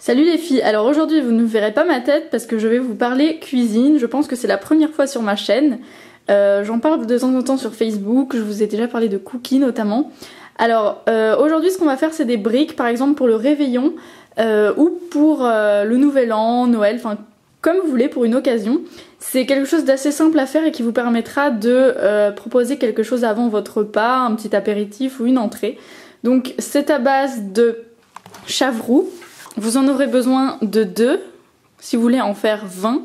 Salut les filles, alors aujourd'hui vous ne verrez pas ma tête parce que je vais vous parler cuisine, je pense que c'est la première fois sur ma chaîne. J'en parle de temps en temps sur Facebook, je vous ai déjà parlé de cookies notamment. Alors aujourd'hui ce qu'on va faire c'est des briques par exemple pour le réveillon ou pour le nouvel an, Noël, enfin comme vous voulez pour une occasion. C'est quelque chose d'assez simple à faire et qui vous permettra de proposer quelque chose avant votre repas, un petit apéritif ou une entrée. Donc c'est à base de chavroux. Vous en aurez besoin de 2, si vous voulez en faire 20.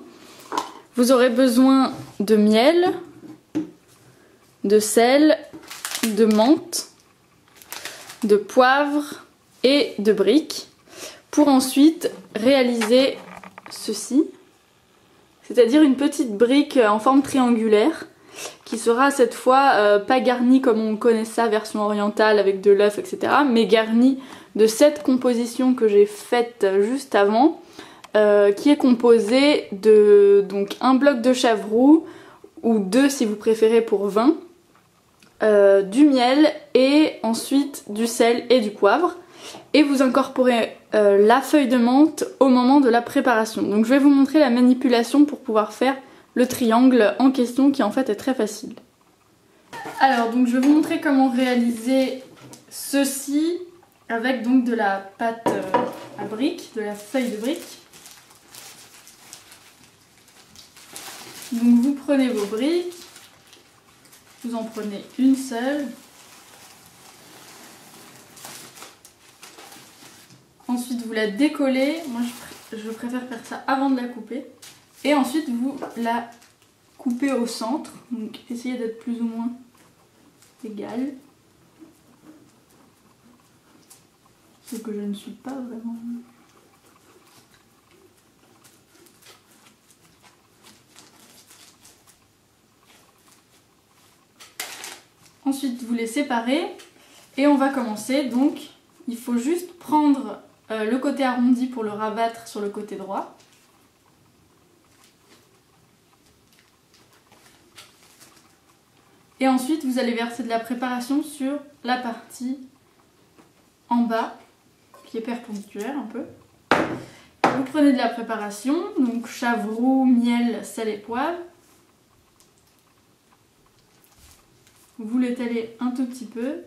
Vous aurez besoin de miel, de sel, de menthe, de poivre et de briques pour ensuite réaliser ceci, c'est-à-dire une petite brique en forme triangulaire qui sera cette fois pas garnie comme on connaît ça version orientale avec de l'œuf etc, mais garnie de cette composition que j'ai faite juste avant, qui est composée de donc un bloc de chavroux ou 2 si vous préférez pour 20, du miel et ensuite du sel et du poivre, et vous incorporez la feuille de menthe au moment de la préparation. Donc je vais vous montrer la manipulation pour pouvoir faire le triangle en question qui en fait est très facile. Alors donc je vais vous montrer comment réaliser ceci avec donc de la pâte à briques, de la feuille de briques. Donc vous prenez vos briques, vous en prenez une seule. Ensuite vous la décollez, moi je préfère faire ça avant de la couper. Et ensuite vous la coupez au centre, donc essayez d'être plus ou moins égal. Ce que je ne suis pas vraiment. Ensuite vous les séparez et on va commencer. Donc il faut juste prendre le côté arrondi pour le rabattre sur le côté droit. Et ensuite vous allez verser de la préparation sur la partie en bas qui est perpendiculaire un peu. Vous prenez de la préparation, donc chavroux, miel, sel et poivre. Vous l'étalez un tout petit peu.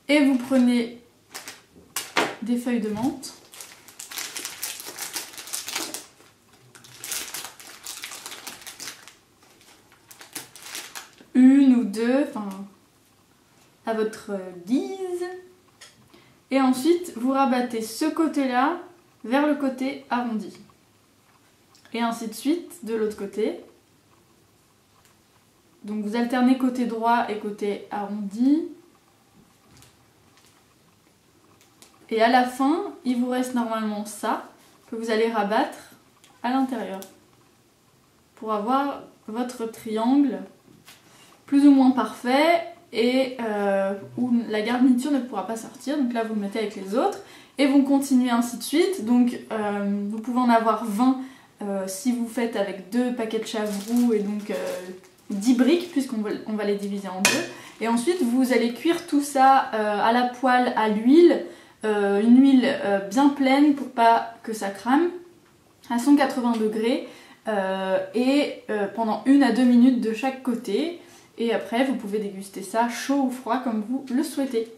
Et vous prenez des feuilles de menthe. Une ou deux, enfin à votre guise. Et ensuite vous rabattez ce côté-là vers le côté arrondi. Et ainsi de suite de l'autre côté. Donc vous alternez côté droit et côté arrondi. Et à la fin, il vous reste normalement ça que vous allez rabattre à l'intérieur pour avoir votre triangle plus ou moins parfait et où la garniture ne pourra pas sortir. Donc là vous le mettez avec les autres et vous continuez ainsi de suite. Donc vous pouvez en avoir 20 si vous faites avec 2 paquets de chavroux et donc 10 briques puisqu'on va les diviser en 2. Et ensuite vous allez cuire tout ça à la poêle à l'huile, une huile bien pleine pour pas que ça crame, à 180 degrés et pendant 1 à 2 minutes de chaque côté. Et après vous pouvez déguster ça chaud ou froid comme vous le souhaitez.